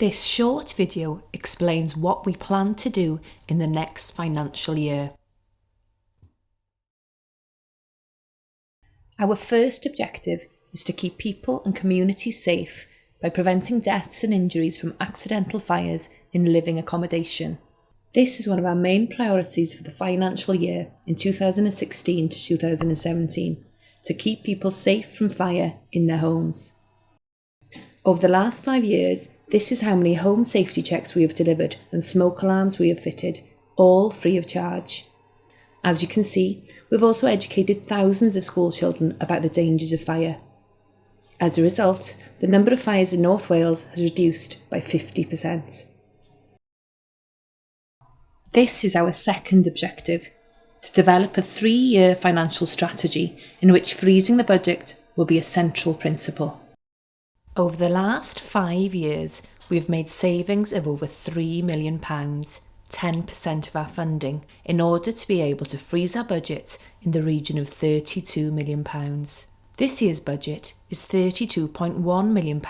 This short video explains what we plan to do in the next financial year. Our first objective is to keep people and communities safe by preventing deaths and injuries from accidental fires in living accommodation. This is one of our main priorities for the financial year in 2016 to 2017, to keep people safe from fire in their homes. Over the last 5 years, this is how many home safety checks we have delivered and smoke alarms we have fitted, all free of charge. As you can see, we've also educated thousands of school children about the dangers of fire. As a result, the number of fires in North Wales has reduced by 50%. This is our second objective, to develop a 3-year financial strategy in which freezing the budget will be a central principle. Over the last 5 years, we have made savings of over £3 million, 10% of our funding, in order to be able to freeze our budget in the region of £32 million. This year's budget is £32.1 million,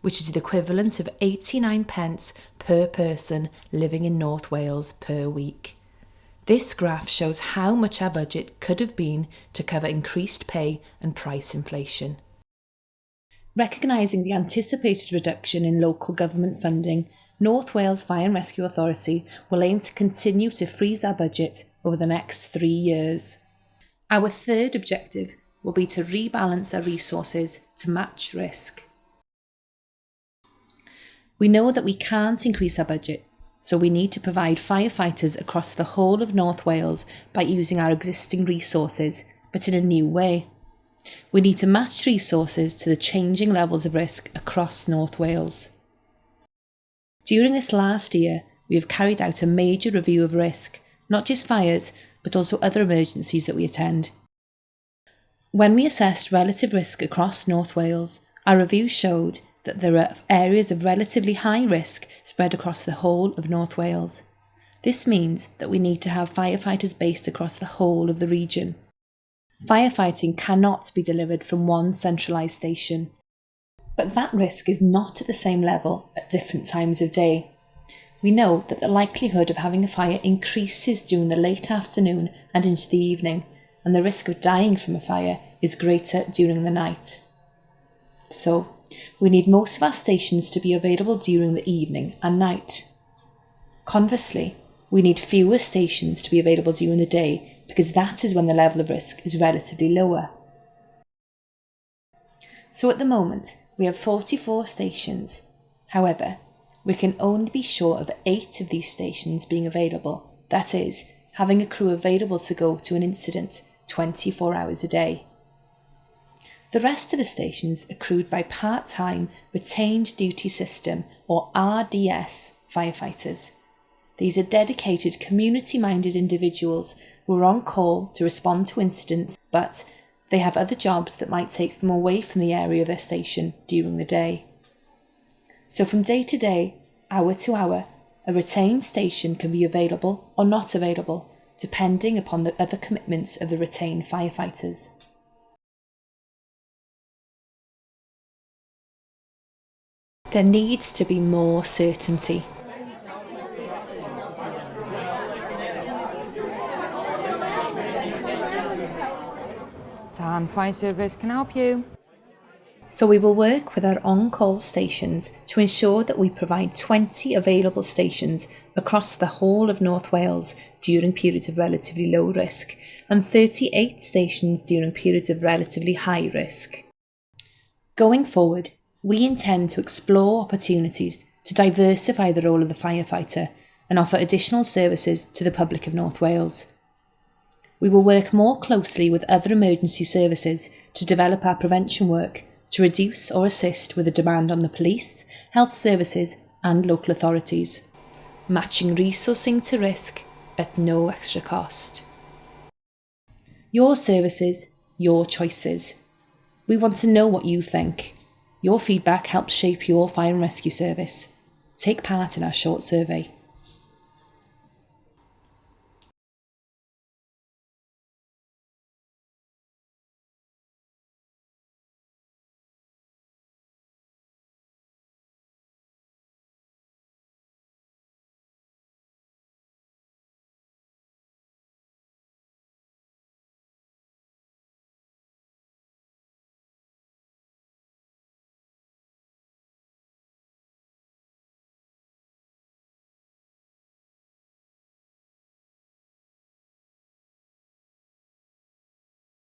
which is the equivalent of 89p per person living in North Wales per week. This graph shows how much our budget could have been to cover increased pay and price inflation. Recognising the anticipated reduction in local government funding, North Wales Fire and Rescue Authority will aim to continue to freeze our budget over the next 3 years. Our third objective will be to rebalance our resources to match risk. We know that we can't increase our budget, so we need to provide firefighters across the whole of North Wales by using our existing resources, but in a new way. We need to match resources to the changing levels of risk across North Wales. During this last year, we have carried out a major review of risk, not just fires, but also other emergencies that we attend. When we assessed relative risk across North Wales, our review showed that there are areas of relatively high risk spread across the whole of North Wales. This means that we need to have firefighters based across the whole of the region. Firefighting cannot be delivered from one centralised station. But that risk is not at the same level at different times of day. We know that the likelihood of having a fire increases during the late afternoon and into the evening, and the risk of dying from a fire is greater during the night. So, we need most of our stations to be available during the evening and night. Conversely, we need fewer stations to be available during the day, because that is when the level of risk is relatively lower. So at the moment, we have 44 stations. However, we can only be sure of 8 of these stations being available, that is, having a crew available to go to an incident 24 hours a day. The rest of the stations are crewed by part-time retained duty system or RDS firefighters. These are dedicated, community-minded individuals who are on call to respond to incidents, but they have other jobs that might take them away from the area of their station during the day. So from day to day, hour to hour, a retained station can be available or not available, depending upon the other commitments of the retained firefighters. There needs to be more certainty. Tarn Fire Service can I help you. So we will work with our on-call stations to ensure that we provide 20 available stations across the whole of North Wales during periods of relatively low risk and 38 stations during periods of relatively high risk. Going forward, we intend to explore opportunities to diversify the role of the firefighter and offer additional services to the public of North Wales. We will work more closely with other emergency services to develop our prevention work to reduce or assist with the demand on the police, health services and local authorities, matching resourcing to risk at no extra cost. Your services, your choices. We want to know what you think. Your feedback helps shape your fire and rescue service. Take part in our short survey.